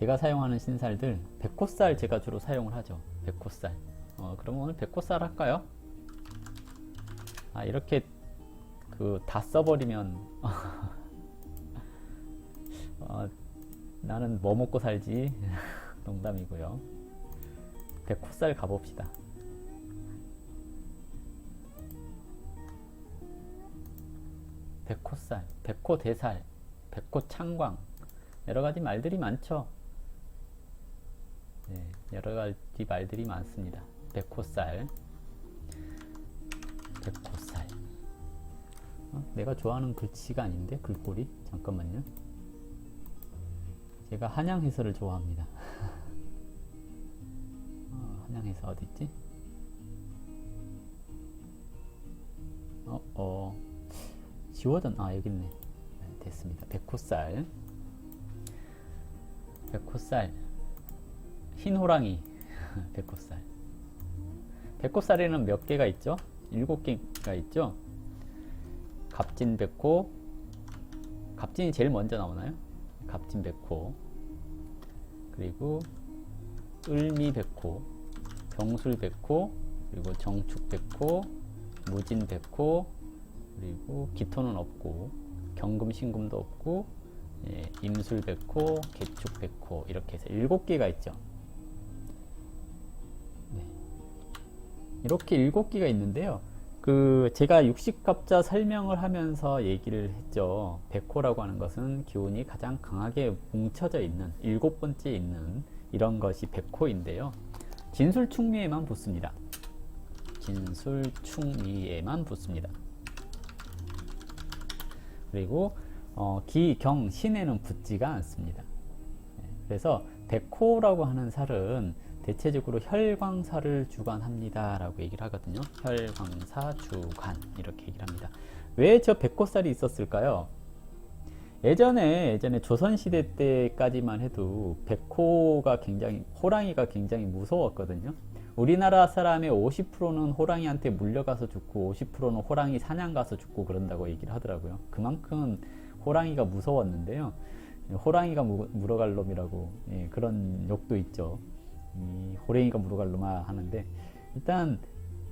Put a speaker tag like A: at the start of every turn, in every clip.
A: 제가 사용하는 신살들 백호살 제가 주로 사용을 하죠. 백호살. 그럼 오늘 백호살 할까요? 이렇게 다 써버리면 나는 뭐 먹고 살지? 농담이고요. 백호살 가봅시다. 백호살, 백호대살, 백호창광, 여러가지 말들이 많죠. 네, 여러가지 말들이 많습니다. 백호살, 백호살. 내가 좋아하는 글씨가 아닌데, 글꼴이? 잠깐만요. 제가 한양해설을 좋아합니다. 한양해설 어디있지? 지워졌, 여기있네. 네, 됐습니다. 백호살. 백호살. 흰호랑이. 백호살. 백호살에는 몇 개가 있죠? 7개가 있죠? 갑진백호. 갑진이 제일 먼저 나오나요? 갑진백호. 그리고 을미백호, 병술백호, 그리고 정축백호, 무진백호, 그리고 기토는 없고 경금신금도 없고, 임술백호, 개축백호, 이렇게 해서 7개가 있죠. 네. 이렇게 7개가 있는데요. 제가 육식갑자 설명을 하면서 얘기를 했죠. 백호라고 하는 것은 기운이 가장 강하게 뭉쳐져 있는 7번째 있는 이런 것이 백호인데요. 진술충미에만 붙습니다. 진술충미에만 붙습니다. 그리고 기, 경, 신에는 붙지가 않습니다. 그래서 백호라고 하는 살은 대체적으로 혈광사를 주관합니다 라고 얘기를 하거든요. 혈광사 주관, 이렇게 얘기를 합니다. 왜 저 백호살이 있었을까요? 예전에 조선시대 때까지만 해도 호랑이가 굉장히 무서웠거든요. 우리나라 사람의 50%는 호랑이한테 물려가서 죽고 50%는 호랑이 사냥 가서 죽고 그런다고 얘기를 하더라고요. 그만큼 호랑이가 무서웠는데요. 호랑이가 물어갈 놈이라고, 그런 욕도 있죠. 호랭이가 물어갈 놈아 하는데, 일단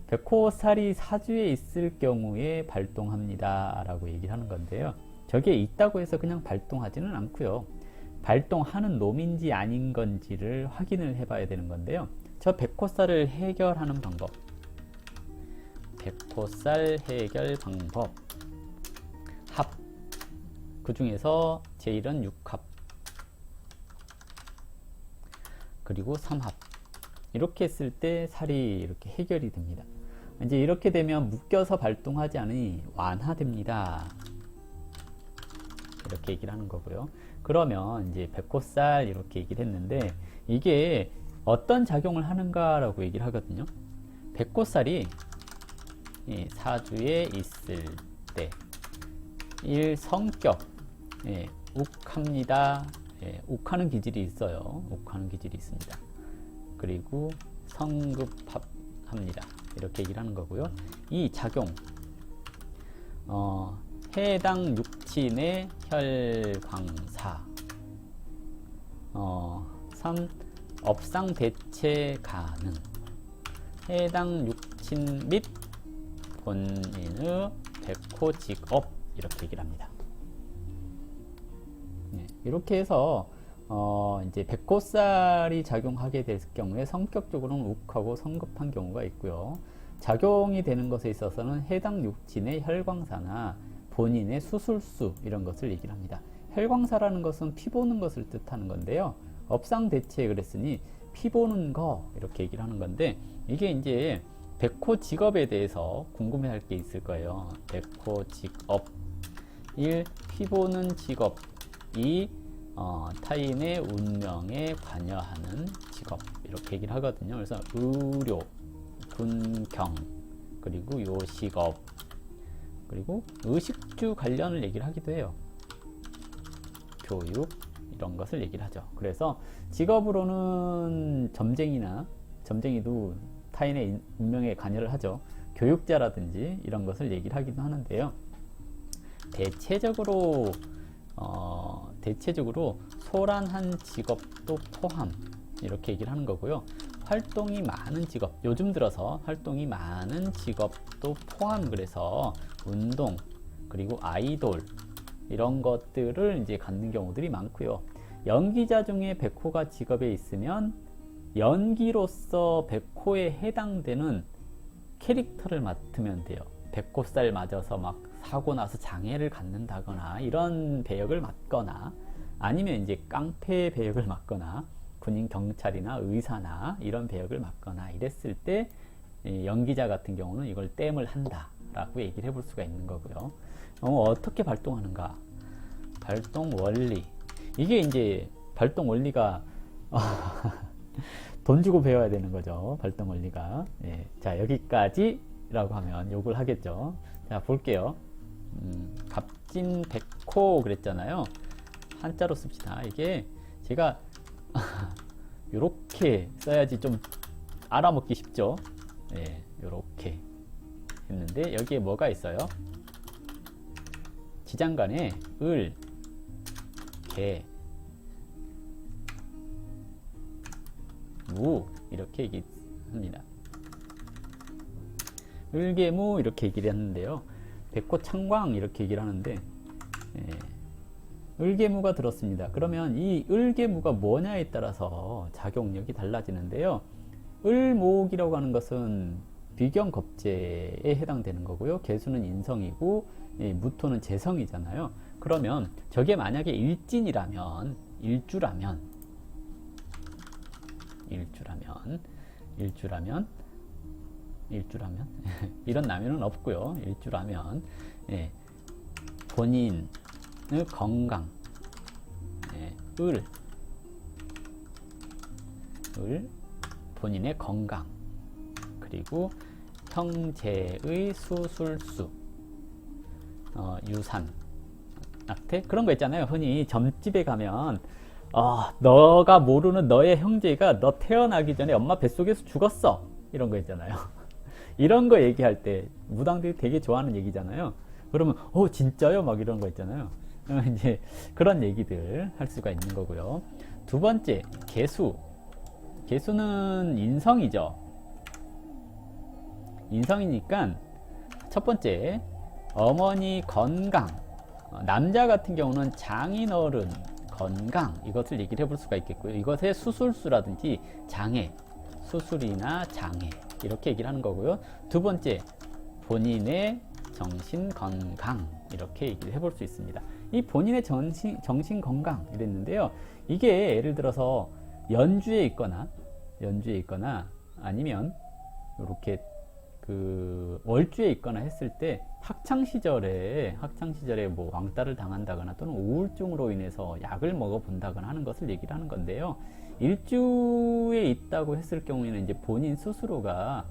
A: 백호살이 사주에 있을 경우에 발동합니다 라고 얘기를 하는 건데요. 저게 있다고 해서 그냥 발동하지는 않고요. 발동하는 놈인지 아닌 건지를 확인을 해 봐야 되는 건데요. 저 백호살을 해결하는 방법, 백호살 해결 방법, 합, 그 중에서 제1은 6합, 그리고 3합, 이렇게 했을 때 살이 이렇게 해결이 됩니다. 이제 이렇게 되면 묶여서 발동하지 않으니 완화됩니다, 이렇게 얘기를 하는 거고요. 그러면 이제 백호살 이렇게 얘기를 했는데, 이게 어떤 작용을 하는가 라고 얘기를 하거든요. 백호살이 사주에 있을 때 성격, 욱합니다. 욱하는 기질이 있어요. 욱하는 기질이 있습니다. 그리고 성급합니다, 이렇게 얘기를 하는 거고요. 이 작용, 해당 육친의 혈광사, 3. 업상 대체 가능, 해당 육친 및 본인의 백호 직업, 이렇게 얘기를 합니다. 이렇게 해서 이제 백호살이 작용하게 될 경우에 성격적으로는 욱하고 성급한 경우가 있고요. 작용이 되는 것에 있어서는 해당 육친의 혈광사나 본인의 수술수, 이런 것을 얘기를 합니다. 혈광사라는 것은 피 보는 것을 뜻하는 건데요. 업상대체 그랬으니 피 보는 거, 이렇게 얘기를 하는 건데, 이게 이제 백호 직업에 대해서 궁금해할 게 있을 거예요. 백호 직업 1. 피 보는 직업. 2. 타인의 운명에 관여하는 직업, 이렇게 얘기를 하거든요. 그래서 의료, 군경, 그리고 요식업, 그리고 의식주 관련을 얘기를 하기도 해요. 교육, 이런 것을 얘기를 하죠. 그래서 직업으로는 점쟁이도 타인의 운명에 관여를 하죠. 교육자라든지 이런 것을 얘기를 하기도 하는데요. 대체적으로 대체적으로 소란한 직업도 포함 이렇게 얘기를 하는 거고요. 활동이 많은 직업, 요즘 들어서 활동이 많은 직업도 포함, 그래서 운동 그리고 아이돌 이런 것들을 이제 갖는 경우들이 많고요. 연기자 중에 백호가 직업에 있으면 연기로서 백호에 해당되는 캐릭터를 맡으면 돼요. 백호살 맞아서 막 사고 나서 장애를 갖는다거나 이런 배역을 맡거나, 아니면 이제 깡패 배역을 맡거나 군인 경찰이나 의사나 이런 배역을 맡거나 이랬을 때 연기자 같은 경우는 이걸 땜을 한다 라고 얘기를 해볼 수가 있는 거고요. 어떻게 발동하는가? 발동 원리. 이게 이제 발동 원리가 돈 주고 배워야 되는 거죠. 발동 원리가. 예. 자, 여기까지 라고 하면 욕을 하겠죠. 자, 볼게요. 갑진 백호 그랬잖아요. 한자로 씁시다. 이게 제가 요렇게 써야지 좀 알아먹기 쉽죠. 예, 요렇게 했는데 여기에 뭐가 있어요? 지장간에 을, 개, 무 이렇게 얘기합니다. 을개무 이렇게 얘기를 하는데요. 백호창광 이렇게 얘기를 하는데, 예, 을개무가 들었습니다. 그러면 이 을개무가 뭐냐에 따라서 작용력이 달라지는데요. 을목이라고 하는 것은 비경겁제에 해당되는 거고요. 개수는 인성이고, 예, 무토는 재성이잖아요. 그러면 저게 만약에 일진이라면, 일주라면 이런 라면은 없고요. 일주라면, 예, 본인의 건강, 예, 본인의 건강, 그리고 형제의 수술수, 유산, 낙태 그런 거 있잖아요. 흔히 점집에 가면 너가 모르는 너의 형제가 너 태어나기 전에 엄마 뱃속에서 죽었어 이런 거 있잖아요. 이런 거 얘기할 때 무당들이 되게 좋아하는 얘기잖아요. 그러면 진짜요? 막 이런 거 있잖아요. 이제 그런 얘기들 할 수가 있는 거고요. 두 번째, 개수는 인성이죠. 인성이니까 첫 번째, 어머니 건강, 남자 같은 경우는 장인어른 건강, 이것을 얘기를 해볼 수가 있겠고요. 이것의 수술수라든지 장애, 수술이나 장애 이렇게 얘기를 하는 거고요. 두 번째, 본인의 정신 건강 이렇게 얘기를 해볼 수 있습니다. 이 본인의 정신 건강 이랬는데요. 이게 예를 들어서 연주에 있거나 아니면 이렇게 그 월주에 있거나 했을 때 학창 시절에 뭐 왕따를 당한다거나 또는 우울증으로 인해서 약을 먹어 본다거나 하는 것을 얘기를 하는 건데요. 일주에 있다고 했을 경우에는 이제 본인 스스로가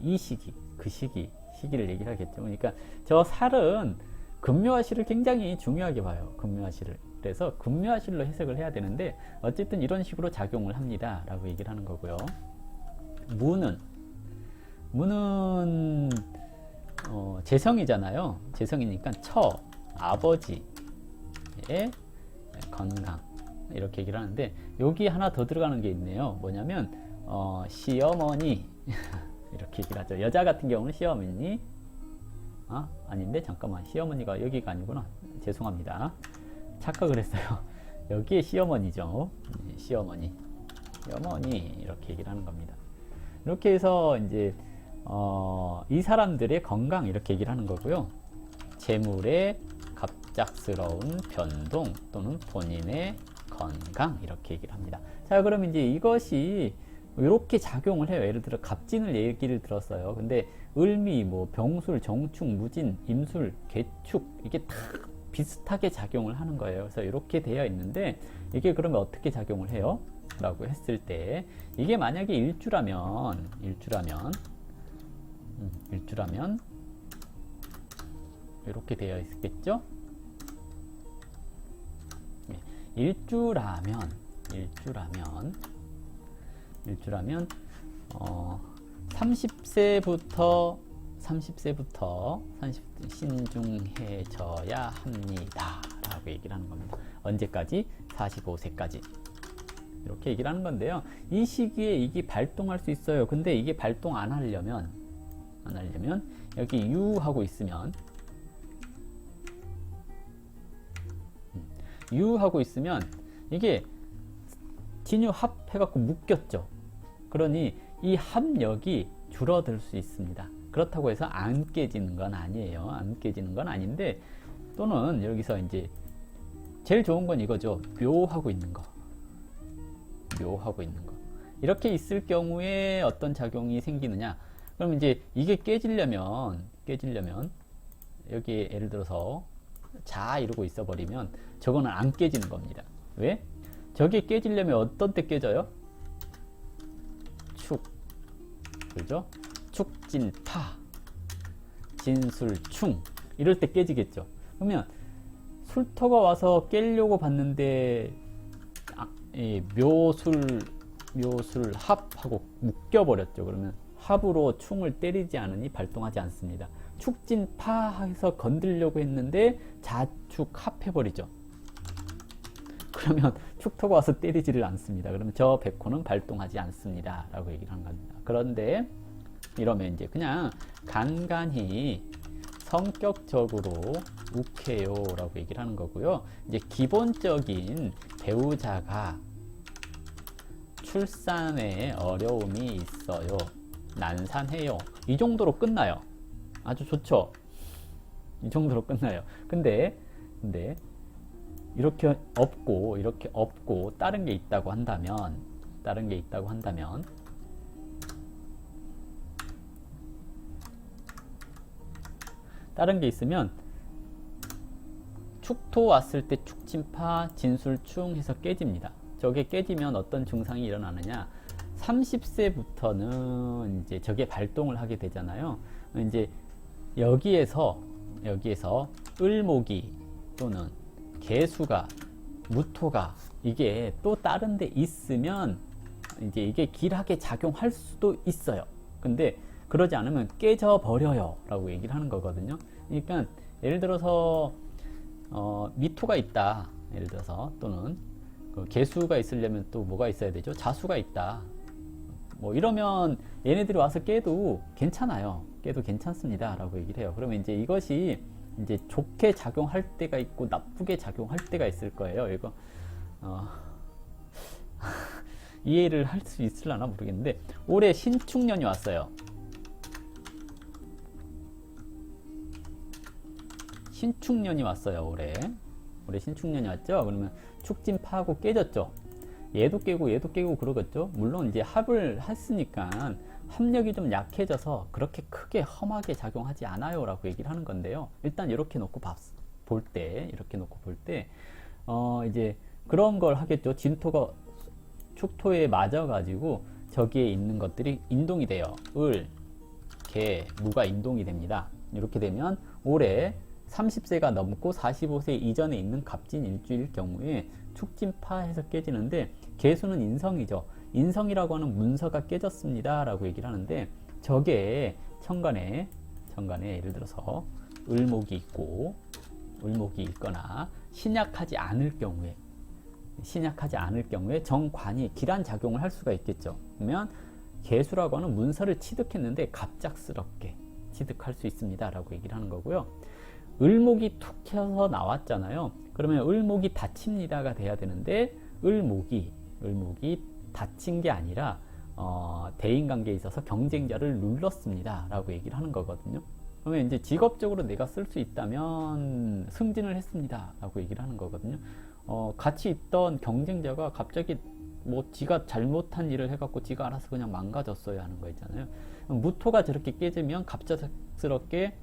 A: 이 시기, 그 시기를 얘기를 하겠죠. 그러니까 저 살은 금묘화실을 굉장히 중요하게 봐요. 금묘화실을. 그래서 금묘화실로 해석을 해야 되는데 어쨌든 이런 식으로 작용을 합니다 라고 얘기를 하는 거고요. 무는 재성이잖아요. 재성이니까 아버지의 건강 이렇게 얘기를 하는데, 여기 하나 더 들어가는 게 있네요. 뭐냐면 시어머니 이렇게 얘기를 하죠. 여자 같은 경우는 시어머니, 아닌데 잠깐만, 시어머니가 여기가 아니구나. 죄송합니다. 착각을 했어요. 여기에 시어머니죠. 시어머니 이렇게 얘기를 하는 겁니다. 이렇게 해서 이제 이 사람들의 건강 이렇게 얘기를 하는 거고요. 재물의 갑작스러운 변동 또는 본인의 건강 이렇게 얘기를 합니다. 자, 그럼 이제 이것이 이렇게 작용을 해요. 예를 들어 갑진을 얘기를 들었어요. 근데 을미, 뭐 병술, 정축, 무진, 임술, 개축 이게 다 비슷하게 작용을 하는 거예요. 그래서 이렇게 되어 있는데 이게 그러면 어떻게 작용을 해요? 라고 했을 때, 이게 만약에 일주라면 이렇게 되어 있겠죠? 일주라면 30세부터 신중해져야 합니다 라고 얘기를 하는 겁니다. 언제까지? 45세까지. 이렇게 얘기를 하는 건데요. 이 시기에 이게 발동할 수 있어요. 근데 이게 발동 안 하려면 여기 U 하고 있으면 이게 진유 합 해갖고 묶였죠. 그러니 이 합력이 줄어들 수 있습니다. 그렇다고 해서 안 깨지는 건 아니에요. 안 깨지는 건 아닌데, 또는 여기서 이제 제일 좋은 건 이거죠. 묘하고 있는 거. 이렇게 있을 경우에 어떤 작용이 생기느냐. 그럼 이제 이게 깨지려면 여기 예를 들어서 자 이러고 있어 버리면 저거는 안 깨지는 겁니다. 왜? 저게 깨지려면 어떤 때 깨져요? 축, 그죠? 축진파, 진술충 이럴 때 깨지겠죠. 그러면 술토가 와서 깨려고 봤는데 묘술 합하고 묶여버렸죠. 그러면 합으로 충을 때리지 않으니 발동하지 않습니다. 축진파해서 건들려고 했는데 자축 합해버리죠. 그러면 축토가 와서 때리지를 않습니다. 그러면 저 백호는 발동하지 않습니다. 라고 얘기를 하는 겁니다. 그런데 이러면 이제 그냥 간간히 성격적으로 욱해요 라고 얘기를 하는 거고요. 이제 기본적인 배우자가 출산에 어려움이 있어요. 난산해요. 이 정도로 끝나요. 아주 좋죠. 이 정도로 끝나요. 근데 이렇게 없고 다른 게 있다고 한다면 다른 게 있으면 축토 왔을 때 축진파 진술충 해서 깨집니다. 저게 깨지면 어떤 증상이 일어나느냐? 30세부터는 이제 저게 발동을 하게 되잖아요. 이제 여기에서 을목이 또는 개수가 무토가 이게 또 다른 데 있으면 이제 이게 길하게 작용할 수도 있어요. 근데 그러지 않으면 깨져 버려요 라고 얘기를 하는 거거든요. 그러니까 예를 들어서 미토가 있다, 예를 들어서, 또는 그 개수가 있으려면 또 뭐가 있어야 되죠? 자수가 있다. 뭐 이러면 얘네들이 와서 깨도 괜찮아요. 깨도 괜찮습니다 라고 얘기를 해요. 그러면 이제 이것이 이제 좋게 작용할 때가 있고 나쁘게 작용할 때가 있을 거예요. 이거 이해를 할 수 있으려나 모르겠는데, 올해 신축년이 왔어요. 신축년이 왔어요. 올해 신축년이 왔죠. 그러면 축진파하고 깨졌죠. 얘도 깨고 그러겠죠. 물론 이제 합을 했으니까 합력이 좀 약해져서 그렇게 크게 험하게 작용하지 않아요 라고 얘기를 하는 건데요. 일단 이렇게 놓고 볼 때 이제 그런 걸 하겠죠. 진토가 축토에 맞아 가지고 저기에 있는 것들이 인동이 돼요. 을, 개, 무가 인동이 됩니다. 이렇게 되면 올해 30세가 넘고 45세 이전에 있는 갑진 일주일 경우에 축진파해서 깨지는데, 개수는 인성이죠. 인성이라고 하는 문서가 깨졌습니다 라고 얘기를 하는데, 저게 천간에 예를 들어서 을목이 있거나 신약하지 않을 경우에 정관이 길한 작용을 할 수가 있겠죠. 그러면 개수라고 하는 문서를 취득했는데 갑작스럽게 취득할 수 있습니다 라고 얘기를 하는 거고요. 을목이 툭 켜서 나왔잖아요. 그러면 을목이 닫힙니다가 돼야 되는데, 을목이 닫힌 게 아니라 대인관계에 있어서 경쟁자를 눌렀습니다 라고 얘기를 하는 거거든요. 그러면 이제 직업적으로 내가 쓸 수 있다면 승진을 했습니다 라고 얘기를 하는 거거든요. 같이 있던 경쟁자가 갑자기 뭐 지가 잘못한 일을 해갖고 지가 알아서 그냥 망가졌어야 하는 거 있잖아요. 무토가 저렇게 깨지면 갑작스럽게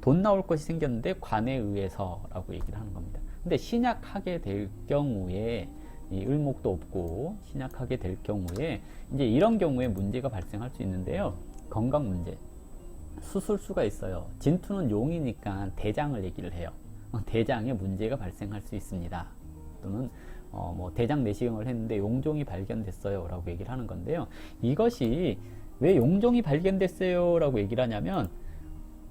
A: 돈 나올 것이 생겼는데 관에 의해서 라고 얘기를 하는 겁니다. 근데 신약하게 될 경우에, 이 을목도 없고 신약하게 될 경우에 이제 이런 경우에 문제가 발생할 수 있는데요. 건강 문제, 수술수가 있어요. 진투는 용이니까 대장을 얘기를 해요. 대장에 문제가 발생할 수 있습니다. 또는 뭐 대장 내시경을 했는데 용종이 발견됐어요 라고 얘기를 하는 건데요. 이것이 왜 용종이 발견됐어요 라고 얘기를 하냐면,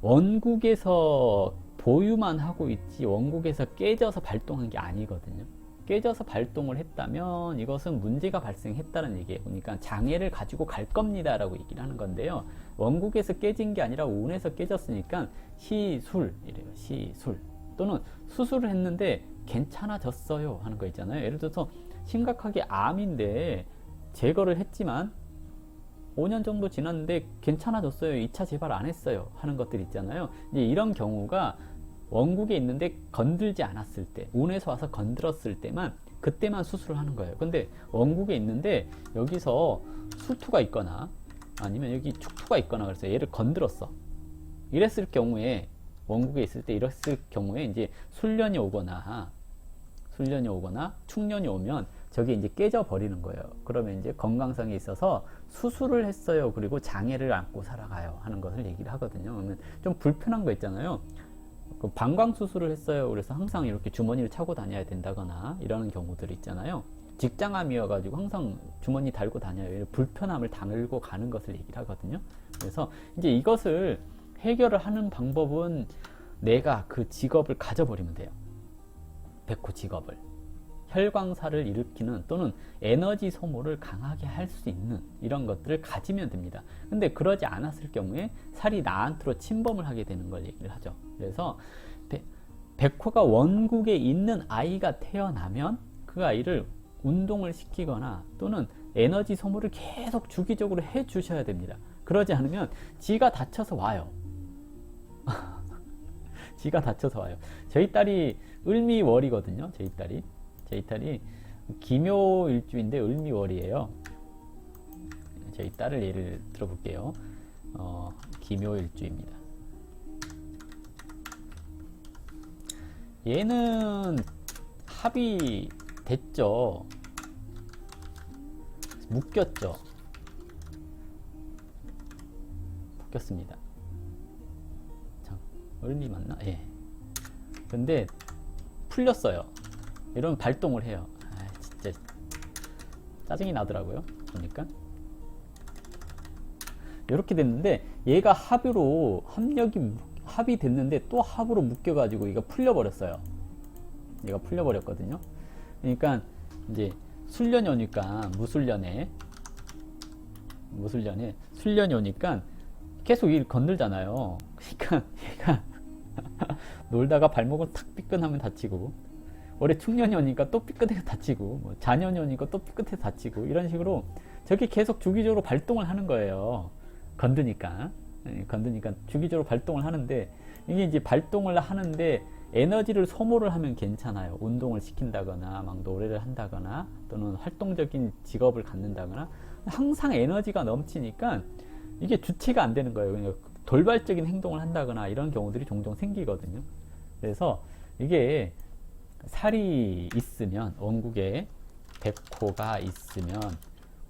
A: 원국에서 보유만 하고 있지 원국에서 깨져서 발동한 게 아니거든요. 깨져서 발동을 했다면 이것은 문제가 발생했다는 얘기예요. 그러니까 장애를 가지고 갈 겁니다 라고 얘기를 하는 건데요. 원국에서 깨진 게 아니라 운에서 깨졌으니까 시술 이래요. 시술 또는 수술을 했는데 괜찮아졌어요 하는 거 있잖아요. 예를 들어서 심각하게 암인데 제거를 했지만 5년 정도 지났는데 괜찮아졌어요. 2차 재발 안 했어요 하는 것들 있잖아요. 이제 이런 경우가 원국에 있는데 건들지 않았을 때, 운에서 와서 건드렸을 때만, 그때만 수술을 하는 거예요. 근데 원국에 있는데 여기서 술투가 있거나 아니면 여기 축투가 있거나 그래서 얘를 건드렸어. 이랬을 경우에, 원국에 있을 때 이랬을 경우에 이제 술련이 오거나 축련이 오면 저게 이제 깨져 버리는 거예요. 그러면 이제 건강상에 있어서 수술을 했어요. 그리고 장애를 안고 살아가요 하는 것을 얘기를 하거든요. 그러면 좀 불편한 거 있잖아요. 그 방광 수술을 했어요. 그래서 항상 이렇게 주머니를 차고 다녀야 된다거나 이러는 경우들이 있잖아요. 직장암이어가지고 항상 주머니 달고 다녀요. 불편함을 당하고 가는 것을 얘기를 하거든요. 그래서 이제 이것을 해결을 하는 방법은 내가 그 직업을 가져버리면 돼요. 백호 직업을. 혈광사를 일으키는 또는 에너지 소모를 강하게 할 수 있는 이런 것들을 가지면 됩니다. 근데 그러지 않았을 경우에 살이 나한테로 침범을 하게 되는 걸 얘기를 하죠. 그래서 백호가 원국에 있는 아이가 태어나면 그 아이를 운동을 시키거나 또는 에너지 소모를 계속 주기적으로 해 주셔야 됩니다. 그러지 않으면 지가 다쳐서 와요. 지가 다쳐서 와요. 저희 딸이 을미월이거든요. 저희 딸이 기묘일주인데 을미월이에요. 저희 딸을 예를 들어볼게요. 기묘일주입니다. 얘는 합이 됐죠. 묶였죠. 묶였습니다. 자, 을미 맞나? 예. 근데 풀렸어요. 이러면 발동을 해요. 아, 진짜 짜증이 나더라고요. 보니까 이렇게 됐는데 얘가 합이 됐는데 또 합으로 묶여가지고 얘가 풀려버렸어요. 얘가 풀려버렸거든요. 그러니까 이제 술련이 오니까 술련이 오니까 계속 일 건들잖아요. 그러니까 얘가 놀다가 발목을 탁 삐끗하면 다치고, 올해 축년이 오니까 또 삐끗해서 다치고, 뭐 자년이 오니까 또 삐끗해서 다치고, 이런 식으로 저게 계속 주기적으로 발동을 하는 거예요. 건드니까 주기적으로 발동을 하는데, 이게 이제 발동을 하는데 에너지를 소모를 하면 괜찮아요. 운동을 시킨다거나 막 노래를 한다거나 또는 활동적인 직업을 갖는다거나 항상 에너지가 넘치니까 이게 주체가 안 되는 거예요. 그러니까 돌발적인 행동을 한다거나 이런 경우들이 종종 생기거든요. 그래서 이게 살이 있으면, 원국에 백호가 있으면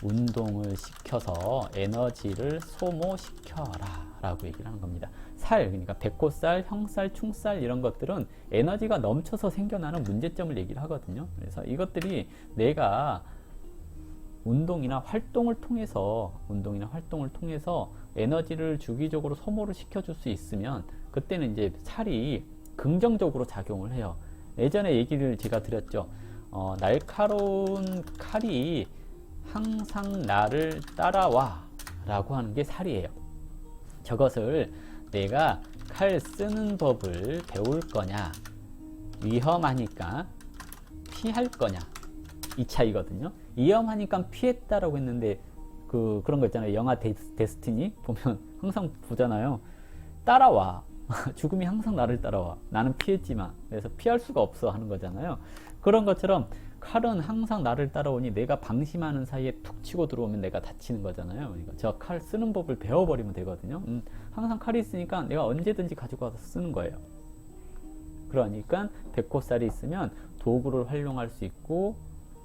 A: 운동을 시켜서 에너지를 소모시켜라 라고 얘기를 하는 겁니다. 살, 그러니까 백호살, 형살, 충살 이런 것들은 에너지가 넘쳐서 생겨나는 문제점을 얘기를 하거든요. 그래서 이것들이 내가 운동이나 활동을 통해서 에너지를 주기적으로 소모를 시켜줄 수 있으면 그때는 이제 살이 긍정적으로 작용을 해요. 예전에 얘기를 제가 드렸죠. 날카로운 칼이 항상 나를 따라와 라고 하는 게 살이에요. 저것을 내가 칼 쓰는 법을 배울 거냐, 위험하니까 피할 거냐, 이 차이거든요. 위험하니까 피했다라고 했는데 그런 거 있잖아요. 영화 데스티니 보면 항상 보잖아요. 따라와. 죽음이 항상 나를 따라와. 나는 피했지만, 그래서 피할 수가 없어 하는 거잖아요. 그런 것처럼 칼은 항상 나를 따라오니 내가 방심하는 사이에 툭 치고 들어오면 내가 다치는 거잖아요. 그러니까 저 칼 쓰는 법을 배워버리면 되거든요. 항상 칼이 있으니까 내가 언제든지 가지고 와서 쓰는 거예요. 그러니까 백호살이 있으면 도구를 활용할 수 있고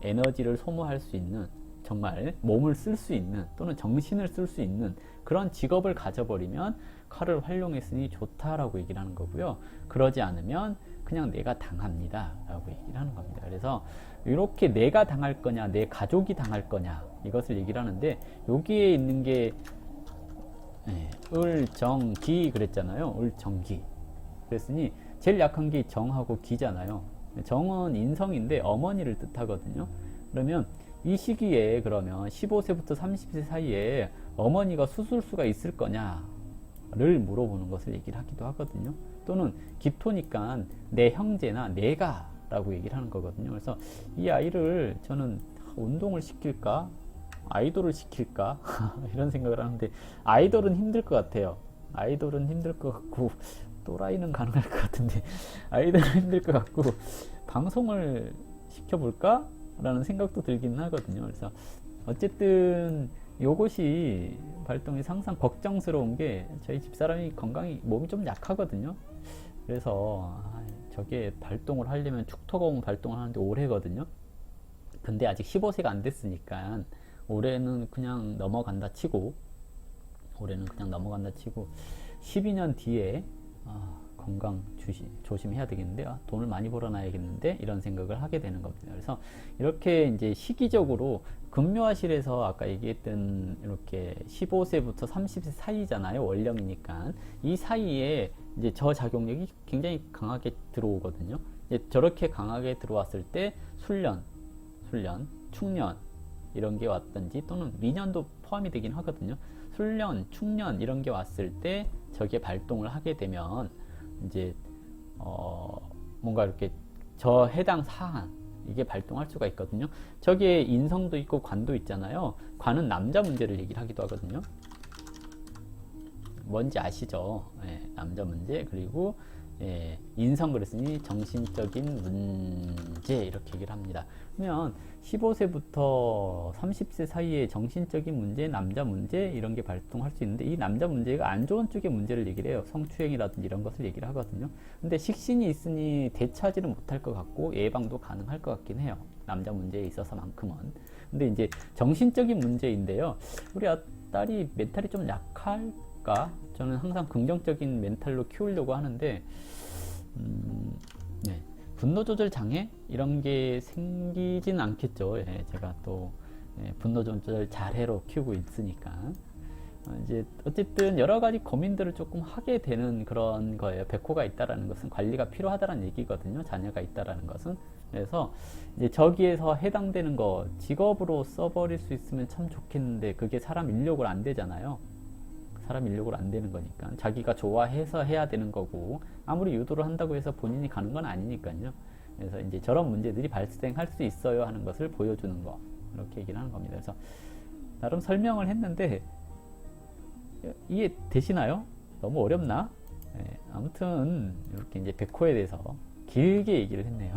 A: 에너지를 소모할 수 있는, 정말 몸을 쓸 수 있는 또는 정신을 쓸 수 있는 그런 직업을 가져버리면 칼을 활용했으니 좋다라고 얘기를 하는 거고요. 그러지 않으면 그냥 내가 당합니다 라고 얘기를 하는 겁니다. 그래서 이렇게 내가 당할 거냐, 내 가족이 당할 거냐, 이것을 얘기를 하는데, 여기에 있는 게 을정기 그랬잖아요. 을정기. 그랬으니 제일 약한 게 정하고 기잖아요. 정은 인성인데 어머니를 뜻하거든요. 그러면 이 시기에 그러면 15세부터 30세 사이에 어머니가 수술수가 있을 거냐를 물어보는 것을 얘기를 하기도 하거든요. 또는 기토니까 내 형제나 내가 라고 얘기를 하는 거거든요. 그래서 이 아이를 저는 운동을 시킬까? 아이돌을 시킬까? 이런 생각을 하는데 아이돌은 힘들 것 같아요. 아이돌은 힘들 것 같고 또라이는 가능할 것 같은데 아이돌은 힘들 것 같고 방송을 시켜볼까? 라는 생각도 들긴 하거든요. 그래서 어쨌든 요것이 발동이 항상 걱정스러운 게 저희 집사람이 건강이 몸이 좀 약하거든요. 그래서 저게 발동을 하려면 축토검 발동을 하는데 오래거든요. 근데 아직 15세가 안 됐으니까 올해는 그냥 넘어간다 치고 12년 뒤에 건강 조심해야 되겠는데 돈을 많이 벌어놔야겠는데 이런 생각을 하게 되는 겁니다. 그래서 이렇게 이제 시기적으로 금묘화실에서 아까 얘기했던 이렇게 15세부터 30세 사이잖아요. 월령이니까 이 사이에 이제 저작용력이 굉장히 강하게 들어오거든요. 이제 저렇게 강하게 들어왔을 때 술년, 축년 이런 게 왔든지 또는 미년도 포함이 되긴 하거든요. 술년, 축년 이런 게 왔을 때 저게 발동을 하게 되면 이제 뭔가 이렇게 저 해당 사안 이게 발동할 수가 있거든요. 저기에 인성도 있고 관도 있잖아요. 관은 남자 문제를 얘기를 하기도 하거든요. 뭔지 아시죠? 남자 문제. 그리고 인성 그랬으니 정신적인 문제 이렇게 얘기를 합니다. 그러면 15세부터 30세 사이에 정신적인 문제, 남자 문제 이런 게 발동할 수 있는데 이 남자 문제가 안 좋은 쪽의 문제를 얘기를 해요. 성추행이라든지 이런 것을 얘기를 하거든요. 근데 식신이 있으니 대처하지는 못할 것 같고 예방도 가능할 것 같긴 해요. 남자 문제에 있어서만큼은. 근데 이제 정신적인 문제인데요. 우리 딸이 멘탈이 좀 약할까? 저는 항상 긍정적인 멘탈로 키우려고 하는데 분노 조절 장애 이런 게 생기진 않겠죠. 제가 또 분노 조절 잘해로 키우고 있으니까 이제 어쨌든 여러 가지 고민들을 조금 하게 되는 그런 거예요. 백호가 있다라는 것은 관리가 필요하다는 얘기거든요. 자녀가 있다라는 것은. 그래서 이제 저기에서 해당되는 거 직업으로 써버릴 수 있으면 참 좋겠는데 그게 사람 인력으로 안 되잖아요. 사람 인력으로 안 되는 거니까 자기가 좋아해서 해야 되는 거고 아무리 유도를 한다고 해서 본인이 가는 건 아니니까요. 그래서 이제 저런 문제들이 발생할 수 있어요 하는 것을 보여주는 거 이렇게 얘기를 하는 겁니다. 그래서 나름 설명을 했는데 이해 되시나요? 너무 어렵나? 아무튼 이렇게 이제 백호에 대해서 길게 얘기를 했네요.